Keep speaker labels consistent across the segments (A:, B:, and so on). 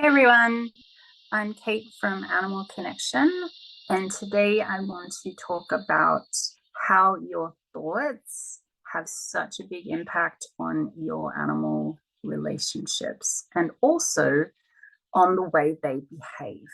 A: Hey everyone, I'm Kate from Animal Connection, and today I want to talk about how your thoughts have such a big impact on your animal relationships and also on the way they behave.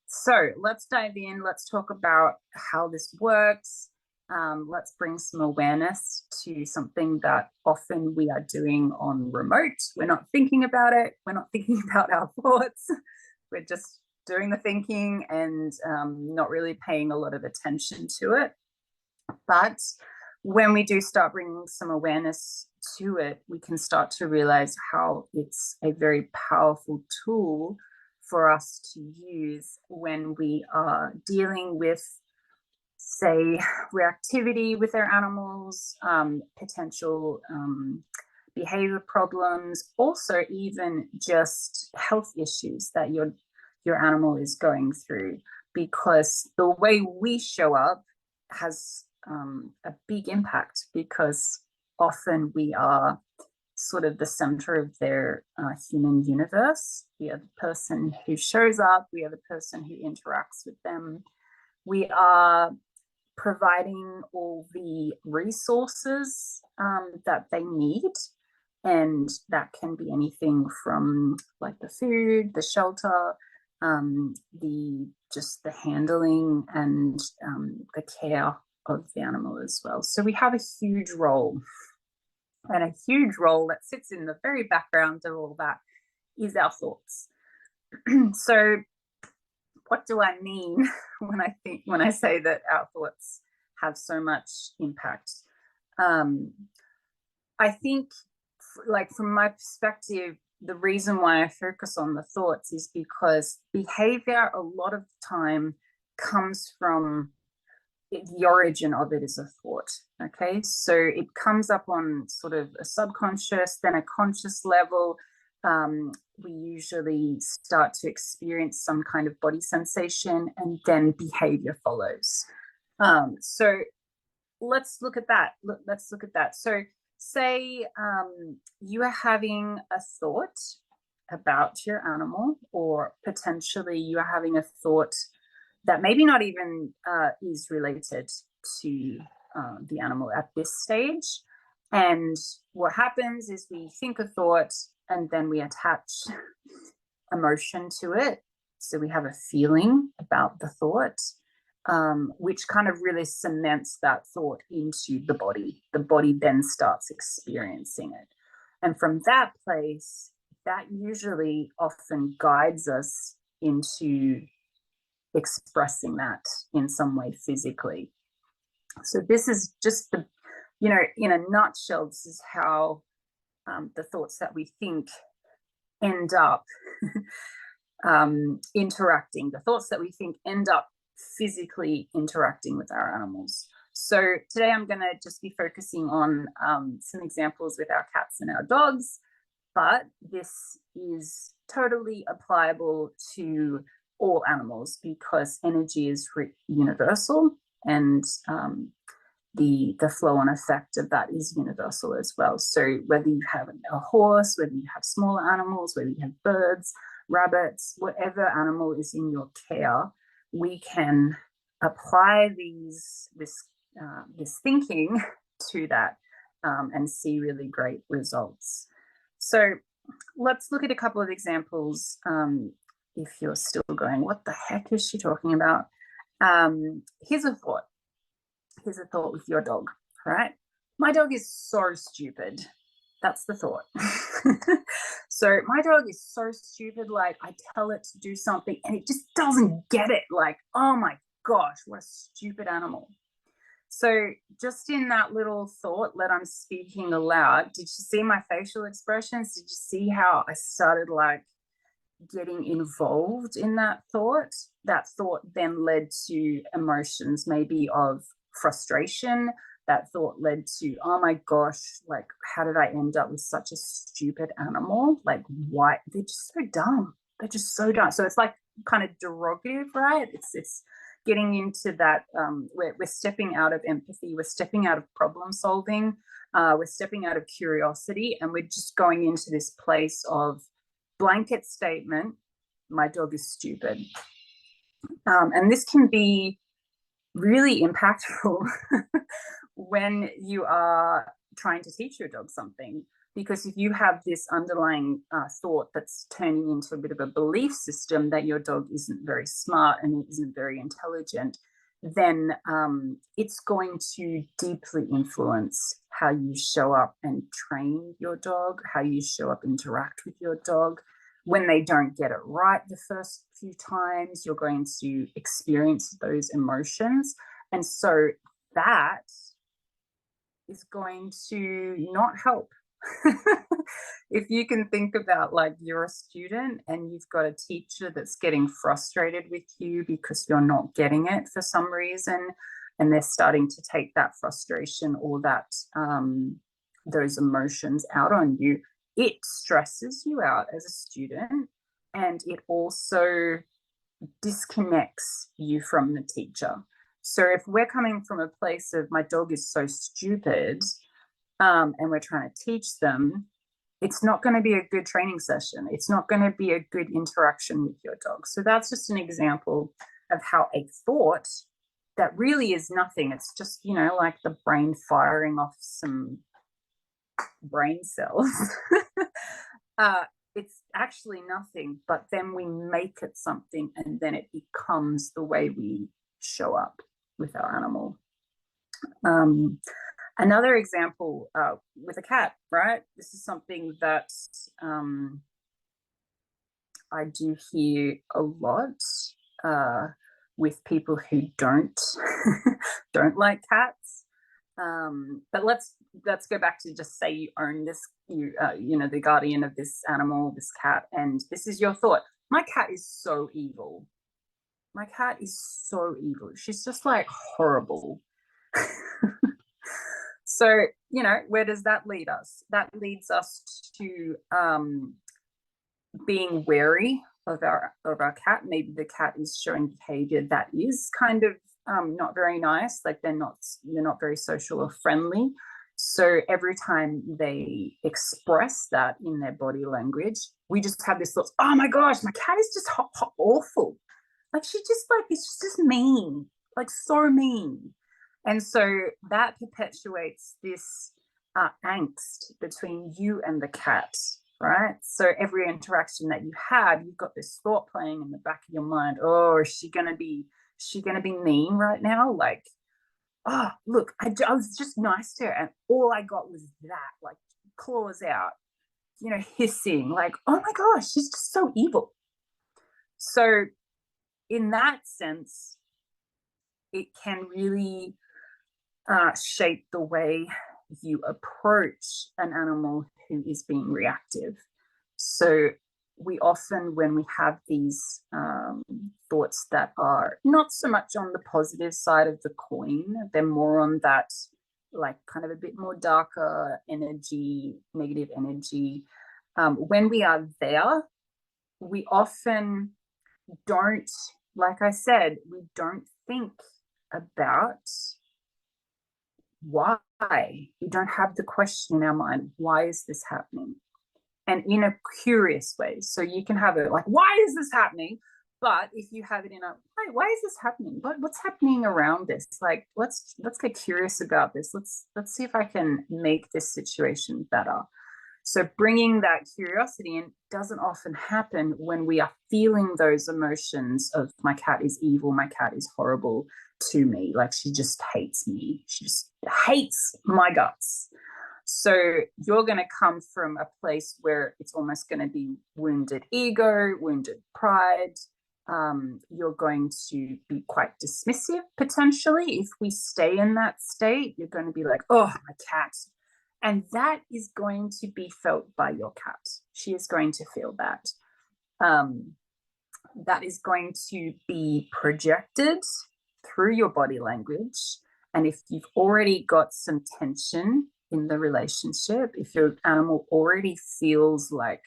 A: So let's dive in. Let's talk about how this works. Let's bring some awareness to something that often we are doing on remote. We're not thinking about it. We're not thinking about our thoughts. We're just doing the thinking and not really paying a lot of attention to it. But when we do start bringing some awareness to it, we can start to realize how it's a very powerful tool for us to use when we are dealing with, say, reactivity with our animals, potential behavior problems, also even just health issues that your animal is going through, because the way we show up has a big impact, because often we are sort of the center of their human universe. We are the person who shows up, we are the person who interacts with them, we are providing all the resources that they need. And that can be anything from like the food, the shelter, the handling and the care of the animal as well. So we have a huge role, and a huge role that sits in the very background of all that is our thoughts. So what do I mean when I say that our thoughts have so much impact? I think, like, from my perspective, the reason why I focus on the thoughts is because behavior a lot of the time comes from the origin of it is a thought. Okay, so it comes up on sort of a subconscious, then a conscious level. We usually start to experience some kind of body sensation, and then behavior follows. So let's look at that. So say you are having a thought about your animal, or potentially you are having a thought that maybe not even is related to the animal at this stage. And what happens is we think a thought and then we attach emotion to it. So we have a feeling about the thought, which kind of really cements that thought into the body. The body then starts experiencing it. And from that place, that usually often guides us into expressing that in some way physically. So this is just in a nutshell, this is how the thoughts that we think end up interacting. The thoughts that we think end up physically interacting with our animals. So today I'm going to just be focusing on some examples with our cats and our dogs, but this is totally applicable to all animals because energy is universal, and the flow on effect of that is universal as well. So whether you have a horse, whether you have smaller animals, whether you have birds, rabbits, whatever animal is in your care, we can apply this thinking to that and see really great results. So let's look at a couple of examples. If you're still going, what the heck is she talking about? Here's a thought. Here's a thought with your dog, right? My dog is so stupid. That's the thought. So my dog is so stupid. Like, I tell it to do something and it just doesn't get it. Like, oh my gosh, what a stupid animal. So just in that little thought that I'm speaking aloud, did you see my facial expressions? Did you see how I started like getting involved in that thought? That thought then led to emotions, maybe of frustration. That thought led to, oh my gosh, like, how did I end up with such a stupid animal? Like, why? They're just so dumb. They're just so dumb. So it's like kind of derogative, right? It's getting into that. We're stepping out of empathy. We're stepping out of problem solving. We're stepping out of curiosity, and we're just going into this place of blanket statement. my dog is stupid. And this can be really impactful when you are trying to teach your dog something. Because if you have this underlying thought that's turning into a bit of a belief system that your dog isn't very smart and isn't very intelligent, then it's going to deeply influence how you show up and train your dog, how you show up, interact with your dog. When they don't get it right the first few times, you're going to experience those emotions. And so that is going to not help. If you can think about, like, you're a student and you've got a teacher that's getting frustrated with you because you're not getting it for some reason, and they're starting to take that frustration or that those emotions out on you, it stresses you out as a student, and it also disconnects you from the teacher. So if we're coming from a place of my dog is so stupid, and we're trying to teach them, it's not going to be a good training session. It's not going to be a good interaction with your dog. So that's just an example of how a thought that really is nothing, it's just, you know, like the brain firing off some brain cells. It's actually nothing, but then we make it something, and then it becomes the way we show up with our animal. Another example with a cat, right? This is something that I do hear a lot with people who don't like cats. But let's go back to just say you own this, you know, the guardian of this animal, this cat, and this is your thought. My cat is so evil. My cat is so evil. She's just like horrible. So, you know, where does that lead us? That leads us to being wary of our cat. Maybe the cat is showing behavior that is kind of not very nice, like they're not very social or friendly. So every time they express that in their body language, we just have this thought, oh my gosh, my cat is just awful. Like, she just, like, it's just mean, like so mean. And so that perpetuates this angst between you and the cat, right? So every interaction that you have, you've got this thought playing in the back of your mind. Oh, is she gonna be mean right now? Like, oh, look, I was just nice to her, and all I got was that, like, claws out, you know, hissing, like, oh my gosh, she's just so evil. So in that sense, it can really shape the way you approach an animal who is being reactive. So we often, when we have these thoughts that are not so much on the positive side of the coin, they're more on that, like, kind of a bit more darker energy, negative energy. When we are there, we often don't, like I said, we don't think about why. We don't have the question in our mind, why is this happening? And in a curious way. So you can have it like, why is this happening? But if you have it in a, why is this happening? What's happening around this? Like, let's get curious about this. Let's see if I can make this situation better. So bringing that curiosity in doesn't often happen when we are feeling those emotions of, my cat is evil, my cat is horrible to me, like she just hates me, she just hates my guts. So you're going to come from a place where it's almost going to be wounded ego, wounded pride. You're going to be quite dismissive potentially. If we stay in that state, you're going to be like, oh, my cat. And that is going to be felt by your cat. She is going to feel that. That is going to be projected through your body language. And if you've already got some tension in the relationship, if your animal already feels like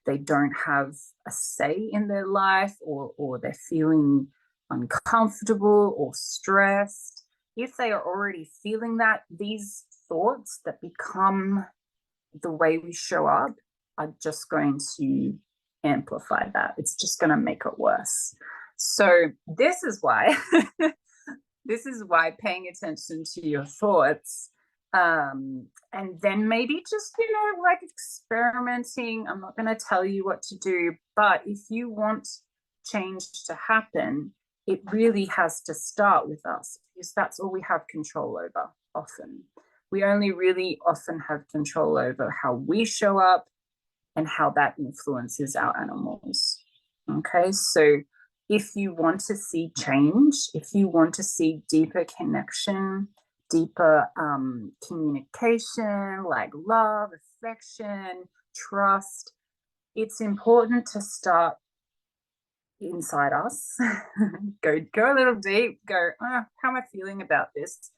A: they don't have a say in their life, or they're feeling uncomfortable or stressed, if they are already feeling that, these thoughts that become the way we show up are just going to amplify that. It's just going to make it worse. So this is why this is why paying attention to your thoughts, and then maybe just, like experimenting. I'm not going to tell you what to do, but if you want change to happen, it really has to start with us, because that's all we have control over. Often we only really often have control over how we show up and how that influences our animals. Okay, so if you want to see change, if you want to see deeper connection, deeper communication, like love, affection, trust, it's important to start inside us. go a little deep, go, oh, how am I feeling about this?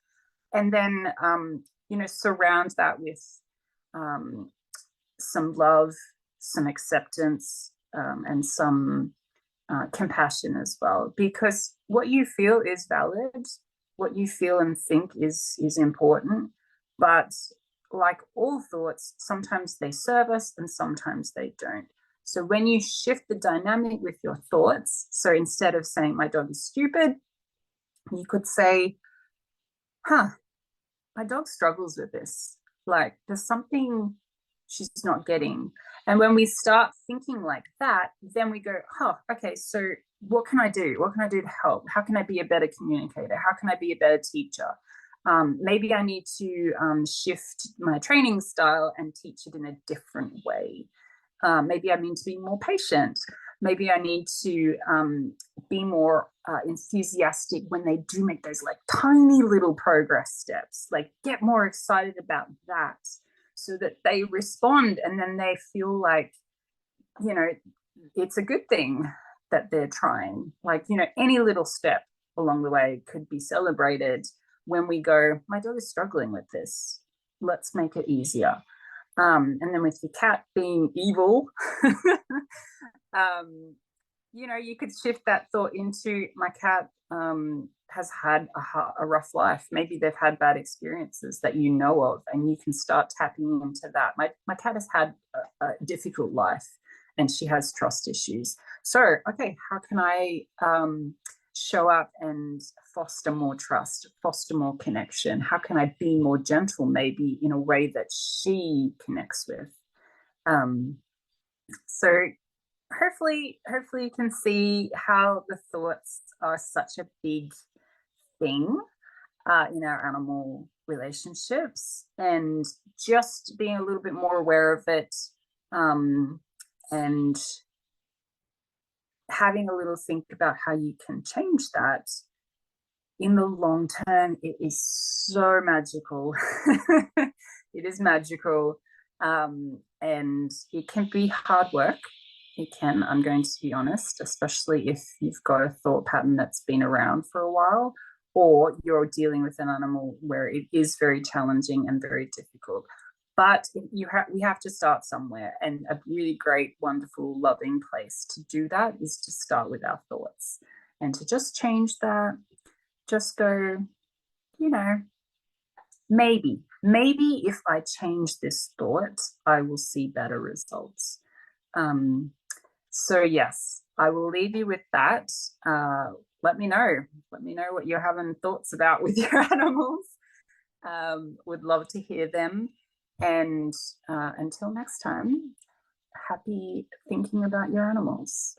A: And then surround that with some love, some acceptance, and some compassion as well, because what you feel is valid, what you feel and think is important, but like all thoughts, sometimes they serve us and sometimes they don't. So when you shift the dynamic with your thoughts, so instead of saying my dog is stupid, you could say, my dog struggles with this, like there's something she's not getting. And when we start thinking like that, then we go, okay, so what can I do? What can I do to help? How can I be a better communicator? How can I be a better teacher? Maybe I need to shift my training style and teach it in a different way. Maybe I need to be more patient. Maybe I need to be more enthusiastic when they do make those like tiny little progress steps, like get more excited about that, so that they respond and then they feel like, it's a good thing that they're trying. Like, any little step along the way could be celebrated when we go, my dog is struggling with this. Let's make it easier. And then with your cat being evil, you could shift that thought into, my cat has had a rough life. Maybe they've had bad experiences that you know of, and you can start tapping into that. My cat has had a difficult life and she has trust issues. So, okay, how can I show up and foster more trust, foster more connection? How can I be more gentle, maybe in a way that she connects with? So hopefully you can see how the thoughts are such a big thing in our animal relationships, and just being a little bit more aware of it, and having a little think about how you can change that in the long term. It is so magical. It is magical, and it can be hard work. It can, I'm going to be honest, especially if you've got a thought pattern that's been around for a while, or you're dealing with an animal where it is very challenging and very difficult. But we have to start somewhere, and a really great, wonderful, loving place to do that is to start with our thoughts, and to just change that. Just go, maybe if I change this thought, I will see better results. So yes, I will leave you with that. Let me know what you're having thoughts about with your animals. Would love to hear them. And until next time, happy thinking about your animals.